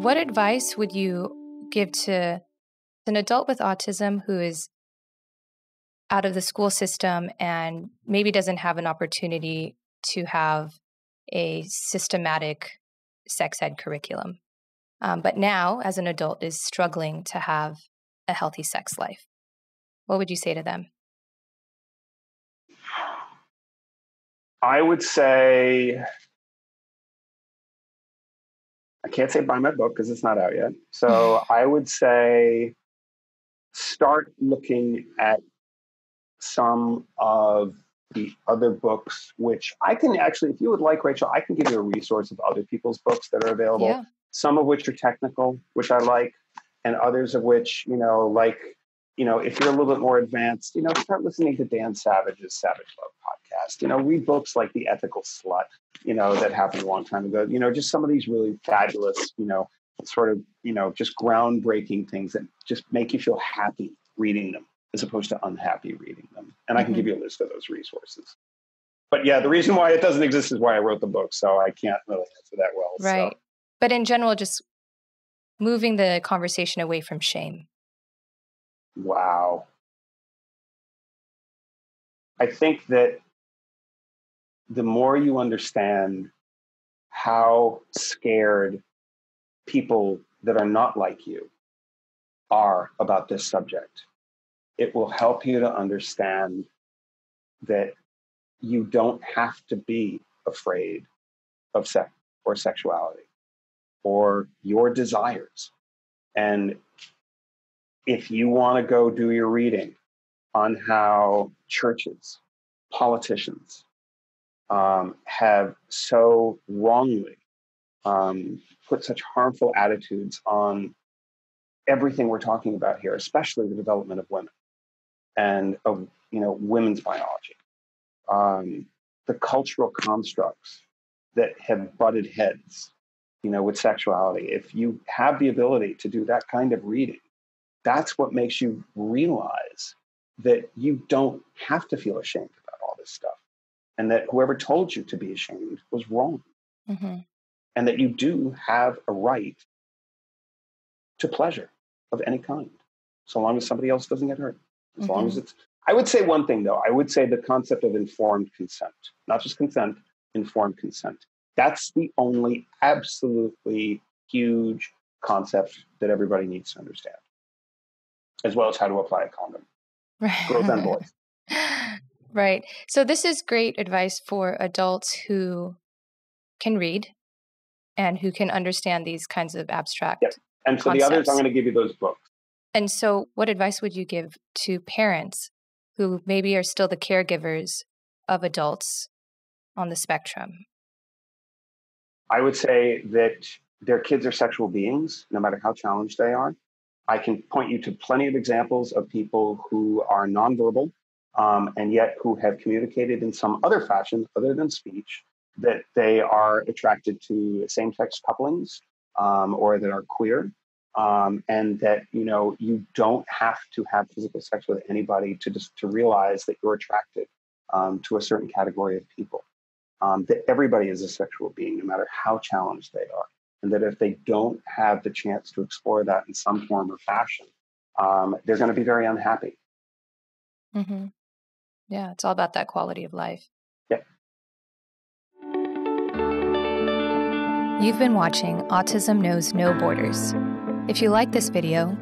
What advice would you give to an adult with autism who is out of the school system and maybe doesn't have an opportunity to have a systematic sex ed curriculum, but now as an adult is struggling to have a healthy sex life? What would you say to them? I would say, I can't say buy my book because it's not out yet. So I would say start looking at some of the other books, which I can actually, if you would like, Rachel, I can give you a resource of other people's books that are available. Yeah. Some of which are technical, which I like, and others of which, if you're a little bit more advanced, start listening to Dan Savage's Savage Love podcast. Read books like The Ethical Slut, that happened a long time ago. Just some of these really fabulous, just groundbreaking things that just make you feel happy reading them as opposed to unhappy reading them. And I can give you a list of those resources. But yeah, the reason why it doesn't exist is why I wrote the book. So I can't really answer that well. Right. So. But in general, just moving the conversation away from shame. Wow. I think that the more you understand how scared people that are not like you are about this subject, it will help you to understand that you don't have to be afraid of sex or sexuality or your desires. And if you want to go do your reading on how churches, politicians have so wrongly put such harmful attitudes on everything we're talking about here, especially the development of women and of women's biology, the cultural constructs that have butted heads, with sexuality. If you have the ability to do that kind of reading, that's what makes you realize that you don't have to feel ashamed about all this stuff, and that whoever told you to be ashamed was wrong, and that you do have a right to pleasure of any kind, so long as somebody else doesn't get hurt. As long as it's, I would say one thing though, I would say the concept of informed consent, not just consent, informed consent. That's the only absolutely huge concept that everybody needs to understand, as well as how to apply a condom. Right. Girls and boys. Right. So this is great advice for adults who can read and who can understand these kinds of abstract Yes. And for concepts. the others, I'm going to give you those books. And so what advice would you give to parents who maybe are still the caregivers of adults on the spectrum? I would say that their kids are sexual beings, no matter how challenged they are. I can point you to plenty of examples of people who are nonverbal and yet who have communicated in some other fashion other than speech that they are attracted to same-sex couplings or that are queer, and that you don't have to have physical sex with anybody to realize that you're attracted to a certain category of people. That everybody is a sexual being, no matter how challenged they are. And that if they don't have the chance to explore that in some form or fashion, they're going to be very unhappy. Yeah, it's all about that quality of life. Yeah. You've been watching Autism Knows No Borders. If you like this video,